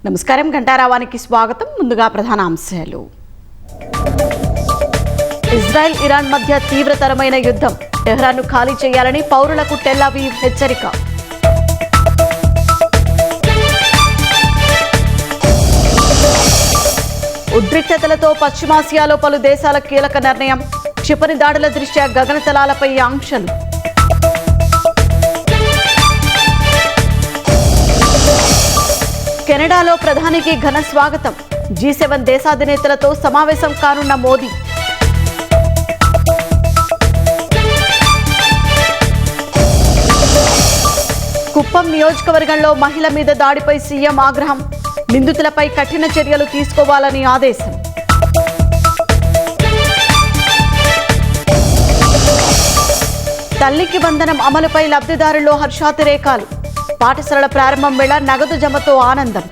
నమస్కారం, ఘంటారావానికి స్వాగతం. ముందుగా ప్రధాన అంశాలు. ఇజ్రాయెల్ ఇరాన్ మధ్య తీవ్రతరమైన యుద్ధం. టెహ్రాన్ను ఖాళీ చేయాలని పౌరులకు టెల్ అవీవ్ హెచ్చరిక. ఉద్రిక్తతలతో పశ్చిమాసియాలో పలు దేశాల కీలక నిర్ణయం. క్షిపణి దాడుల దృష్ట్యా గగనతలాలపై ఆంక్షలు. కెనడాలో ప్రధానికి ఘన స్వాగతం. G7 దేశాధినేతలతో సమావేశం కానున్న మోదీ. కుప్పం నియోజకవర్గంలో మహిళ మీద దాడిపై సీఎం ఆగ్రహం. నిందితులపై కఠిన చర్యలు తీసుకోవాలని ఆదేశం. తల్లికి వందనం అమలుపై లబ్ధిదారుల్లో హర్షాతిరేకాలు. పాఠశాలల ప్రారంభం వేళ నగదు జమతో ఆనందం.